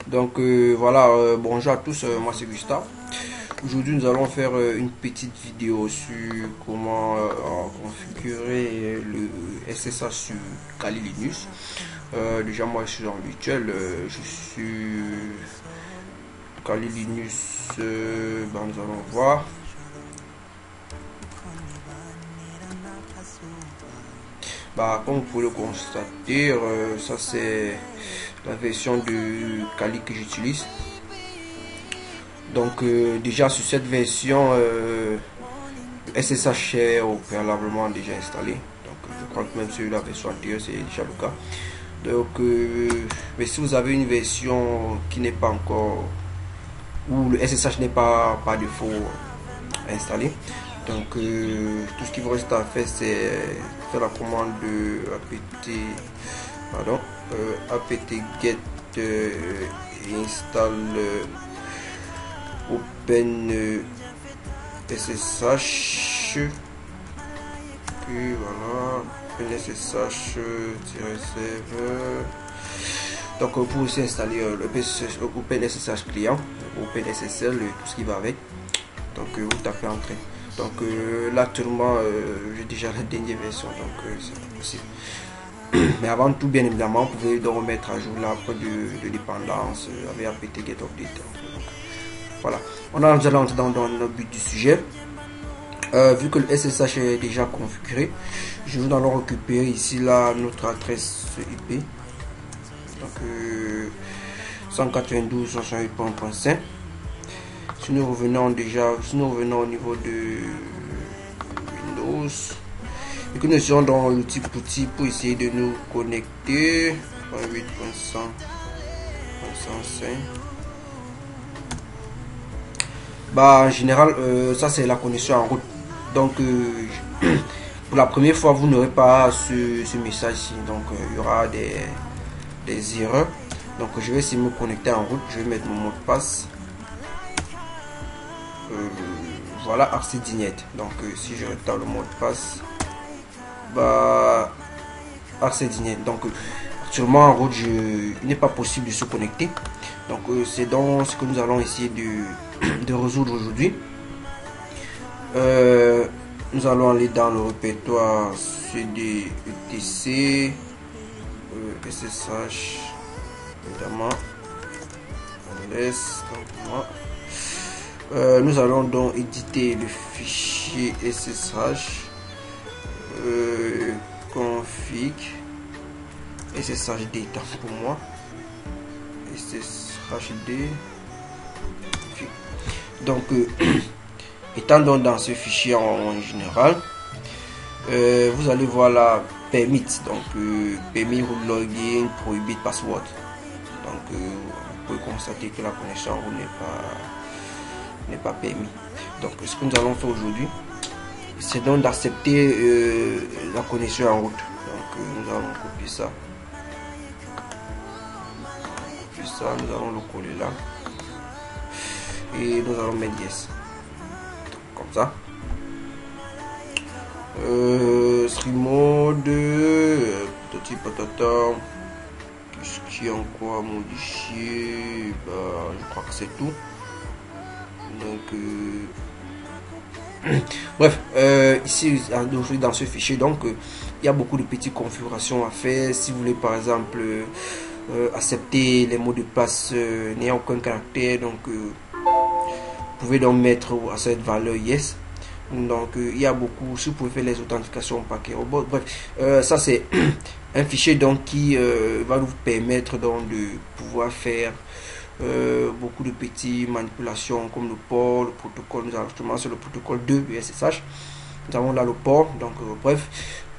Donc voilà, bonjour à tous, moi c'est Gustave. Aujourd'hui nous allons faire une petite vidéo sur comment configurer le SSH sur Kali Linux. Déjà moi je suis en virtuel, je suis Kali Linux, nous allons voir. Comme vous pouvez le constater, ça c'est la version de Kali que j'utilise. Donc déjà sur cette version, SSH est au préalablement déjà installé. Donc je crois que même sur la version antérieure c'est déjà le cas. Donc mais si vous avez une version qui n'est pas encore, où le SSH n'est pas par défaut installé, donc tout ce qu'il vous reste à faire c'est faire la commande de apt-get install open SSH, puis voilà, open SSH serveur. Donc pour aussi installer le open SSH client, open SSL, tout ce qui va avec. Donc vous tapez entrée. Donc là actuellement j'ai déjà la dernière version, donc c'est pas possible. Mais avant tout, bien évidemment, vous pouvez donc remettre à jour l'arbre de dépendance avec apt-get update. Donc, voilà, nous allons entrer dans le but du sujet. Vu que le SSH est déjà configuré, je vais allons récupérer ici là notre adresse IP. Donc 192.168.5. Si nous revenons au niveau de Windows et que nous sommes dans l'outil pour essayer de nous connecter 8.100.105. En général ça c'est la connexion en route. Donc pour la première fois vous n'aurez pas ce message ici, donc il y aura des erreurs. Donc je vais essayer de me connecter en route, je vais mettre mon mot de passe. Voilà, accès dignet. Donc si je retape le mot de passe, accès dignet. Donc actuellement en route il n'est pas possible de se connecter. Donc c'est donc ce que nous allons essayer de résoudre aujourd'hui. Nous allons aller dans le répertoire cd etc ssh évidemment. On laisse donc nous allons donc éditer le fichier ssh config sshd pour moi, sshd. Donc étant donc dans ce fichier en général, vous allez voir la permit, donc permis root login prohibit password. Donc vous pouvez constater que la connexion en route n'est pas permis. Donc ce que nous allons faire aujourd'hui, c'est donc d'accepter la connexion en route. Donc nous allons copier ça, nous allons le coller là et nous allons mettre yes, comme ça. Stream mode, petit patata, qu'est-ce qu'il y a encore à modifier? Je crois que c'est tout. Donc bref, ici dans ce fichier, donc il y a beaucoup de petites configurations à faire. Si vous voulez par exemple accepter les mots de passe n'ayant aucun caractère, donc vous pouvez donc mettre à cette valeur yes. Donc il y a beaucoup, si vous pouvez faire les authentifications paquet robot. Bref, ça c'est un fichier donc qui va nous permettre donc de pouvoir faire beaucoup de petites manipulations comme le port, le protocole. Nous allons justement sur le protocole 2 du SSH. Nous avons là le port. Donc bref,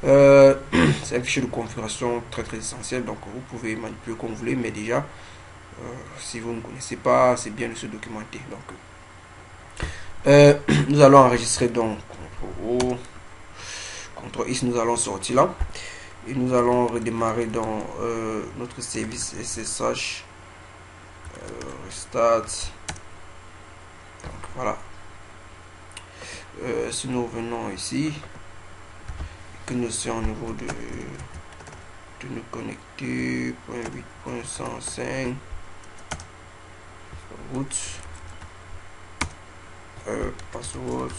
c'est un fichier de configuration très essentiel. Donc vous pouvez manipuler comme vous voulez, mais déjà si vous ne connaissez pas, c'est bien de se documenter. Donc nous allons enregistrer donc CTRL X, nous allons sortir là et nous allons redémarrer dans notre service SSH restart. Donc voilà, si nous revenons ici, que nous sommes au niveau de nous connecter 8.105. route, password.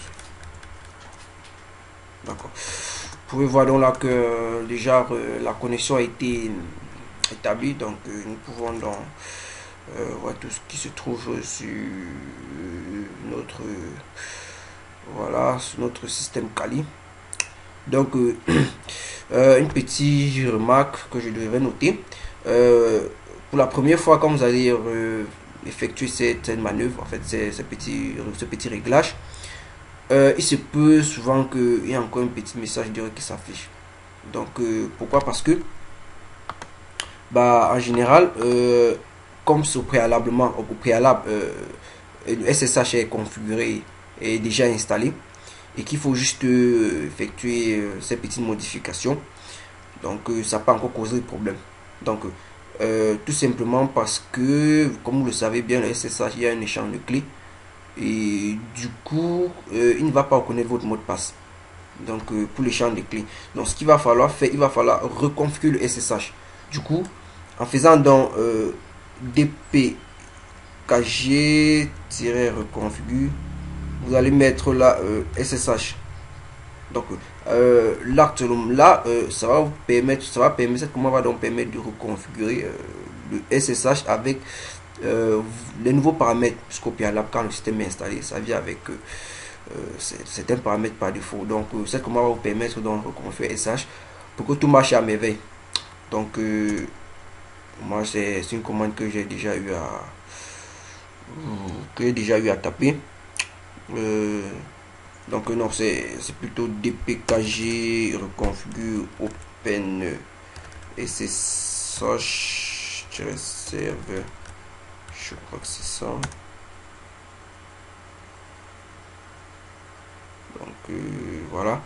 D'accord. Vous pouvez voir donc là que déjà la connexion a été établie, donc nous pouvons donc voir tout ce qui se trouve sur notre voilà, sur notre système Kali. Donc une petite remarque que je devrais noter. Pour la première fois quand vous allez effectuer cette manœuvre, en fait ce petit réglage, il se peut souvent qu'il y ait encore un petit message d'erreur qui s'affiche. Donc pourquoi? Parce que bah en général comme au préalable le SSH est configuré et déjà installé et qu'il faut juste effectuer ces petites modifications, donc ça peut encore causer des problèmes. Donc tout simplement parce que comme vous le savez bien, le SSH, il y a un échange de clés et du coup il ne va pas reconnaître votre mot de passe, donc pour l'échange de clés. Donc ce qu'il va falloir faire, il va falloir reconfigurer le SSH. Du coup, en faisant donc dpkg-reconfigure, vous allez mettre là SSH. Donc l'acte là, ça va vous permettre, cette commande va donc permettre de reconfigurer le SSH avec les nouveaux paramètres, puisqu'au préalable quand le système est installé, ça vient avec certains paramètres par défaut. Donc cette commande va vous permettre de reconfigurer SSH pour que tout marche à merveille. Donc moi c'est une commande que j'ai déjà eu à taper. Donc non, c'est plutôt dpkg reconfigure open ssh-server, je crois que c'est ça. Donc voilà,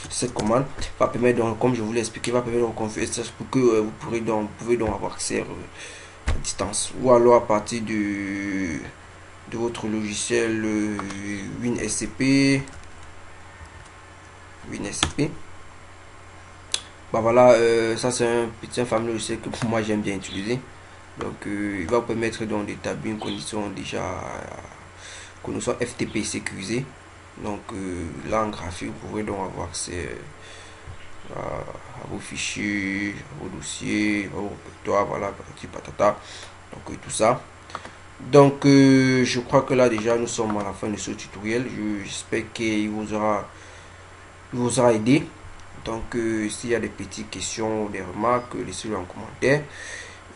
cette commande va permettre donc, comme je vous l'ai expliqué, va permettre de reconfigurer ça pour que vous pouvez donc avoir accès à distance ou alors à partir de votre logiciel WinSCP. Bah voilà, ça c'est un petit fameux logiciel que pour moi j'aime bien utiliser. Donc il va vous permettre donc d'établir une condition condition FTP sécurisée. Donc là en graphique vous pouvez donc avoir accès à vos fichiers, à vos dossiers, à vos répertoires, voilà, petit patata. Donc tout ça. Donc je crois que là déjà nous sommes à la fin de ce tutoriel. J'espère qu'il vous aura aidé. Donc s'il y a des petites questions, des remarques, laissez-le en commentaire.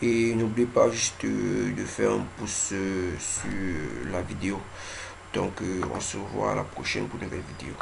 Et n'oubliez pas juste de faire un pouce sur la vidéo. Donc on se revoit à la prochaine pour une nouvelle vidéo.